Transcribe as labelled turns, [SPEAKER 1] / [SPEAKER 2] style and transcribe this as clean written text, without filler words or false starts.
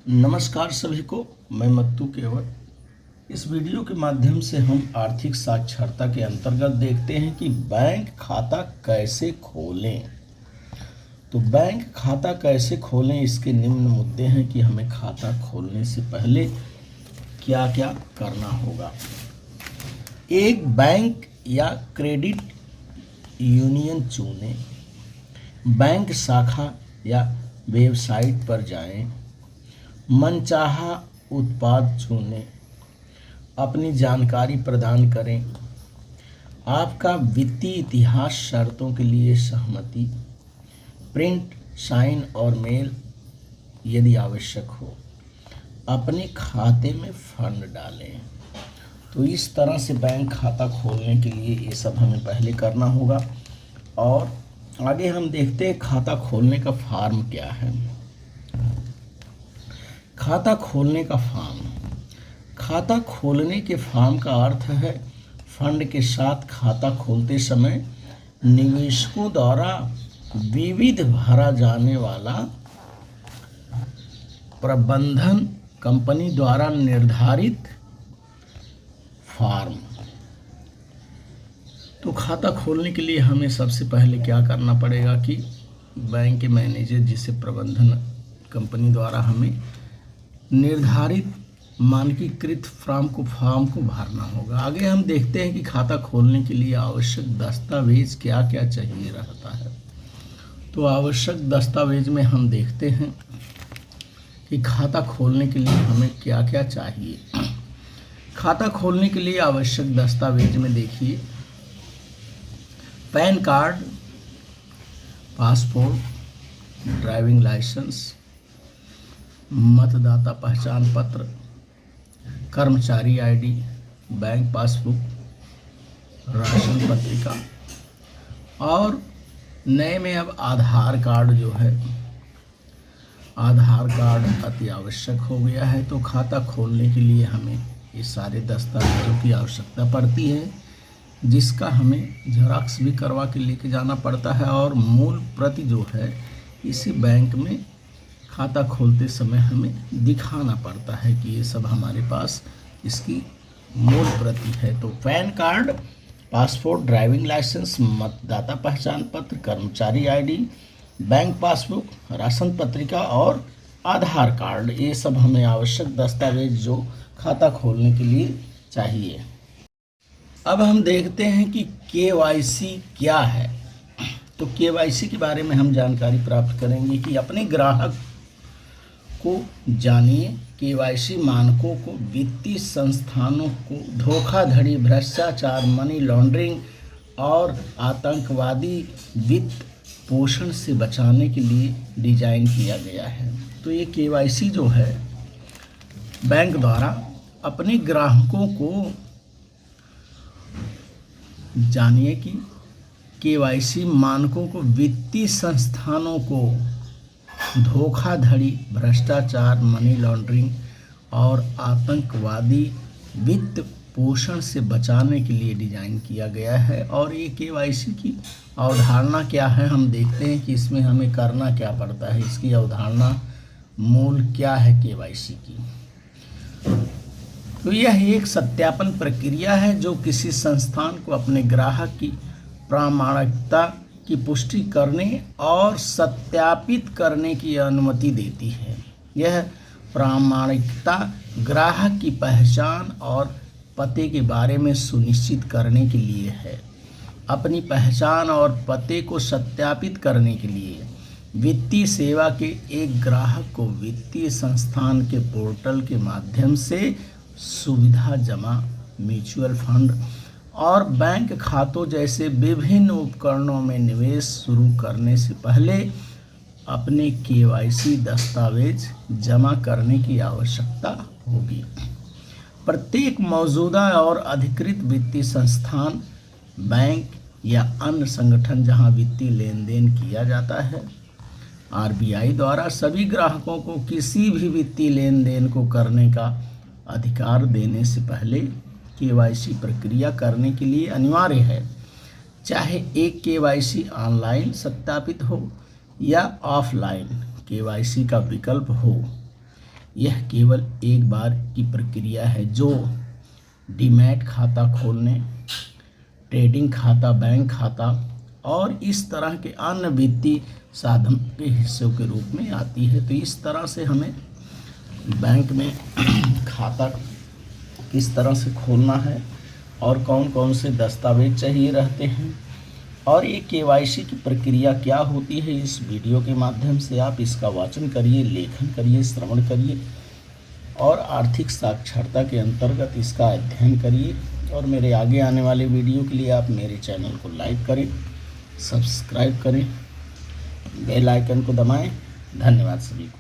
[SPEAKER 1] नमस्कार सभी को। मैं मत्तू केवल। इस वीडियो के माध्यम से हम आर्थिक साक्षरता के अंतर्गत देखते हैं कि बैंक खाता कैसे खोलें। तो बैंक खाता कैसे खोलें, इसके निम्न मुद्दे हैं कि हमें खाता खोलने से पहले क्या क्या करना होगा। एक बैंक या क्रेडिट यूनियन चुनें, बैंक शाखा या वेबसाइट पर जाएं, मनचाहा उत्पाद चुनें, अपनी जानकारी प्रदान करें, आपका वित्तीय इतिहास, शर्तों के लिए सहमति, प्रिंट, साइन और मेल यदि आवश्यक हो, अपने खाते में फंड डालें। तो इस तरह से बैंक खाता खोलने के लिए ये सब हमें पहले करना होगा। और आगे हम देखते हैं खाता खोलने का फॉर्म क्या है। खाता खोलने का फॉर्म। खाता खोलने के फॉर्म का अर्थ है फंड के साथ खाता खोलते समय निवेशकों द्वारा विविध भरा जाने वाला प्रबंधन कंपनी द्वारा निर्धारित फॉर्म। तो खाता खोलने के लिए हमें सबसे पहले क्या करना पड़ेगा कि बैंक के मैनेजर, जिसे प्रबंधन कंपनी द्वारा हमें निर्धारित मानकीकृत फॉर्म को भरना होगा। आगे हम देखते हैं कि खाता खोलने के लिए आवश्यक दस्तावेज क्या क्या चाहिए रहता है। तो आवश्यक दस्तावेज में हम देखते हैं कि खाता खोलने के लिए हमें क्या क्या चाहिए। खाता खोलने के लिए आवश्यक दस्तावेज में देखिए, PAN card, passport, driving licence, मतदाता पहचान पत्र, कर्मचारी आईडी, बैंक पासबुक, राशन पत्रिका और नए में अब आधार कार्ड जो है, आधार कार्ड अति आवश्यक हो गया है। तो खाता खोलने के लिए हमें ये सारे दस्तावेजों की आवश्यकता पड़ती है, जिसका हमें झेरॉक्स भी करवा के लेके जाना पड़ता है और मूल प्रति जो है इसे बैंक में खाता खोलते समय हमें दिखाना पड़ता है कि ये सब हमारे पास इसकी मूल प्रति है। तो PAN card, passport, driving licence, मतदाता पहचान पत्र, कर्मचारी आईडी, बैंक पासबुक, राशन पत्रिका और आधार कार्ड, ये सब हमें आवश्यक दस्तावेज जो खाता खोलने के लिए चाहिए। अब हम देखते हैं कि केवाईसी क्या है। तो केवाईसी के बारे में हम जानकारी प्राप्त करेंगे कि अपने ग्राहक को जानिए। केवाईसी मानकों को वित्तीय संस्थानों को धोखाधड़ी, भ्रष्टाचार, मनी लॉन्ड्रिंग और आतंकवादी वित्त पोषण से बचाने के लिए डिजाइन किया गया है। तो ये केवाईसी जो है बैंक द्वारा अपने ग्राहकों को जानिए कि केवाईसी मानकों को वित्तीय संस्थानों को धोखाधड़ी, भ्रष्टाचार, मनी लॉन्ड्रिंग और आतंकवादी वित्त पोषण से बचाने के लिए डिजाइन किया गया है। और ये केवाईसी की अवधारणा क्या है, हम देखते हैं कि इसमें हमें करना क्या पड़ता है, इसकी अवधारणा मूल क्या है केवाईसी की। तो यह एक सत्यापन प्रक्रिया है जो किसी संस्थान को अपने ग्राहक की प्रामाणिकता की पुष्टि करने और सत्यापित करने की अनुमति देती है। यह प्रामाणिकता ग्राहक की पहचान और पते के बारे में सुनिश्चित करने के लिए है। अपनी पहचान और पते को सत्यापित करने के लिए वित्तीय सेवा के एक ग्राहक को वित्तीय संस्थान के पोर्टल के माध्यम से सुविधा जमा, म्यूचुअल फंड और बैंक खातों जैसे विभिन्न उपकरणों में निवेश शुरू करने से पहले अपने केवाईसी दस्तावेज जमा करने की आवश्यकता होगी। प्रत्येक मौजूदा और अधिकृत वित्तीय संस्थान, बैंक या अन्य संगठन जहां वित्तीय लेन देन किया जाता है, आरबीआई द्वारा सभी ग्राहकों को किसी भी वित्तीय लेन देन को करने का अधिकार देने से पहले केवाईसी प्रक्रिया करने के लिए अनिवार्य है। चाहे एक केवाईसी ऑनलाइन सत्यापित हो या ऑफलाइन केवाईसी का विकल्प हो, यह केवल एक बार की प्रक्रिया है जो डीमैट खाता खोलने, ट्रेडिंग खाता, बैंक खाता और इस तरह के अन्य वित्तीय साधन के हिस्सों के रूप में आती है। तो इस तरह से हमें बैंक में खाता किस तरह से खोलना है और कौन कौन से दस्तावेज चाहिए रहते हैं और ये केवाईसी की प्रक्रिया क्या होती है, इस वीडियो के माध्यम से आप इसका वाचन करिए, लेखन करिए, श्रवण करिए और आर्थिक साक्षरता के अंतर्गत इसका अध्ययन करिए। और मेरे आगे आने वाले वीडियो के लिए आप मेरे चैनल को लाइक करें, सब्सक्राइब करें, बेल आइकन को दबाएं। धन्यवाद सभी को।